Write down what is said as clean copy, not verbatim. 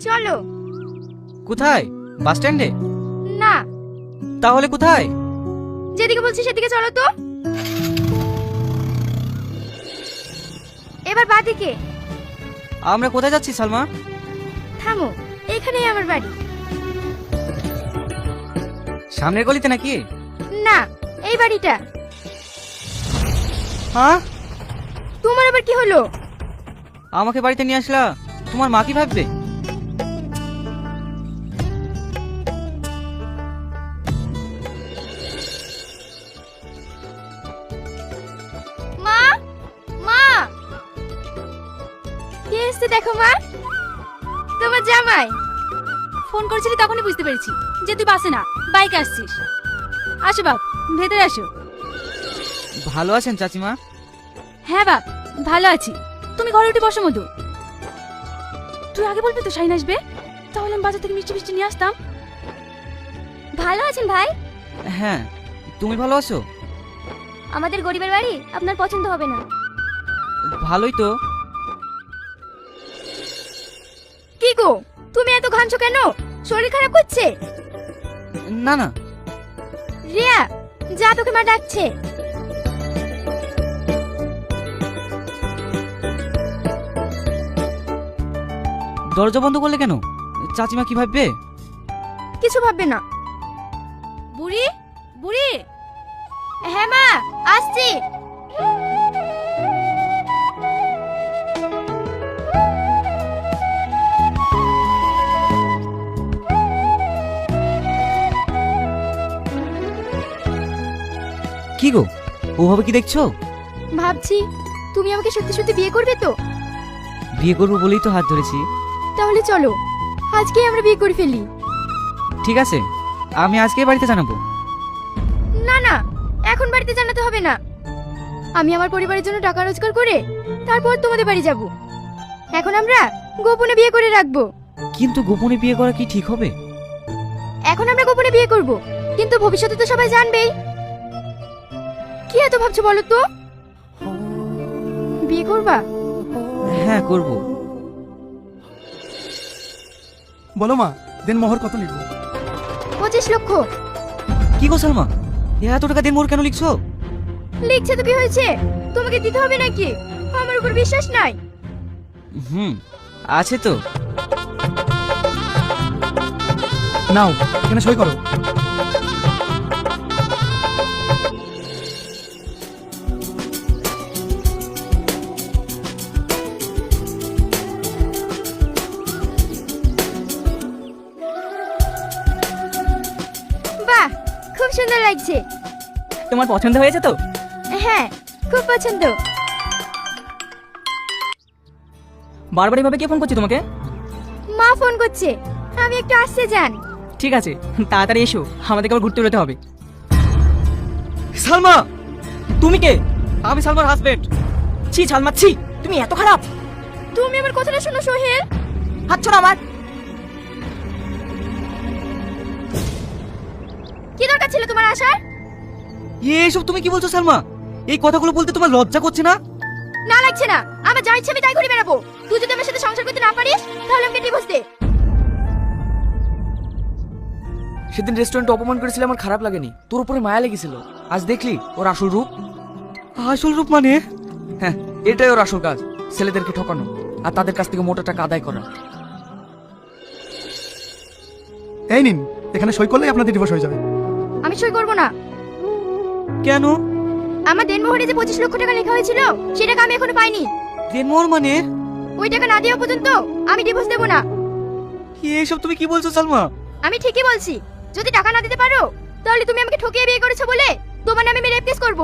চলো। কোথায়? বাস স্ট্যান্ডে? না, তাহলে কোথায়? যেদিকে বলছি সেদিকে চলো তো। এবার বাদিকে। আমরা কোথায় যাচ্ছি সালমা? থামো, এখানেই আমার বাড়ি। সামনের গলিতে নাকি? না, এই বাড়িটা। হ্যাঁ, তোমার আবার কি হলো? আমাকে বাড়িতে নিয়ে আসলা, তোমার মা কি ভাববে? মা, মা, কে এসছে দেখো মা। তোমার জামাই। ফোন করেছিলি তখনই বুঝতে পেরেছি যে তুই বাসে না, বাইকে আসছিস। আসো বাপ, ভেতরে আসো। ভালো আছেন চাচিমা? হ্যাঁ বাপ, ভালো আছি। তুমি ঘরে উঠে বসো মধু। তুই আগে বলবি তো শাইন আসবে, তাহলে আমি বাজার থেকে মিষ্টি মিষ্টি নিয়ে আসতাম। ভালো আছেন ভাই? হ্যাঁ, তুমি ভালো আছো? আমাদের গরিবের বাড়ি আপনার পছন্দ হবে না। ভালোই তো। কি গো, তুমি এত ঘামছো কেন? শরীর খারাপ করছে? না না। রিয়া, যা, তোকে মা ডাকছে। দরজা বন্ধ করলে কেন? চাচিমা কি ভাববে? কিছু ভাববে না। বুড়ি, বুড়ি। হ্যাঁ মা, আসছি। কি গো, ওভাবে কি দেখছো? ভাবছি তুমি আমাকে সত্যি সত্যি বিয়ে করবে তো? বিয়ে করবো বলেই তো হাত ধরেছি। তাহলে চলো, আজকেই আমরা বিয়ে করে ফেলি। ঠিক আছে, আমি আজকেই বাড়িতে জানাবো। না না, এখন বাড়িতে জানাতে হবে না। আমি আমার পরিবারের জন্য টাকা রোজগার করে তারপর তোমাদের বাড়ি যাব। এখন আমরা গোপনে বিয়ে করে রাখবো। কিন্তু গোপনে বিয়ে করা কি ঠিক হবে? এখন আমরা গোপনে বিয়ে করব, কিন্তু ভবিষ্যতে তো সবাই জানবেই। কি এত ভাবছো বলো তো? বিয়ে করবা? হ্যাঁ, করবো। বলো মা, দেন মোহর কত লিখবো? 25 লক্ষ। কি গো সালমা, এত টাকা দিন মোর কেন লিখছো? লিখছে তো কি হয়েছে, তোমাকে দিতে হবে নাকি? আমার উপর বিশ্বাস নাই? আছে তো। নাও, এখানে সই করো। বাহ, খুব সুন্দর লাগছে। তোমার পছন্দ হয়েছে তো? হ্যাঁ, খুব পছন্দ। বারবার এভাবে কে ফোন করছে তোমাকে? মা ফোন করছে, আমি একটু আসতে যান। ঠিক আছে, তাড়াতাড়ি এসো, আমাদেরকে আবার ঘুরতে বেরোতে হবে। সালমা, তুমি কে? আমি সালমার হাজবেন্ড। ছি সালমা, ছি, তুমি এত খারাপ। তুমি আমার কথাটা শোনো সোহেল। হাত ছাড়ো আমার। কি দরকার ছিল তোমার আসার? এসব তুমি কি বলছো সালমা? এই কথাগুলো বলতে তোমার লজ্জা করছে না? না, লাগছে না। আমার যা ইচ্ছে আমি তাই করে বেরাবো। তুই যদি আমার সাথে সংসার করতে না পারিস তাহলে আমাকে ডিভোর্স দে। সেদিন রেস্টুরেন্টে অপমান করেছিলে, আমার খারাপ লাগেনি, তোর উপরে মায়া লেগেছিল। আজ দেখলি ওর আসল রূপ? আসল রূপ মানে? হ্যাঁ, এটাই ওর আসল কাজ, ছেলেদেরকে ঠকানো আর তাদের কাছ থেকে মোটা টাকা আদায় করা। এই নিন, এখানে সই করলেই আপনাদের ডিভোর্স হয়ে যাবে। আমি সই করব না। কেন? আমার দেনমোহরে যে 25 লক্ষ টাকা লেখা হয়েছিল সেই টাকা আমি এখনো পাইনি। দেনমোহর মানে? ওই টাকা না দেওয়া পর্যন্ত আমি ডিভোর্স দেব না। এসব তুমি কি বলছো সালমা? আমি ঠিকই বলছি। যদি টাকা না দিতে পারো তাহলে তুমি আমাকে ঠকিয়ে বিয়ে করেছো বলে তোমার নামে আমি রেপ কেস করব।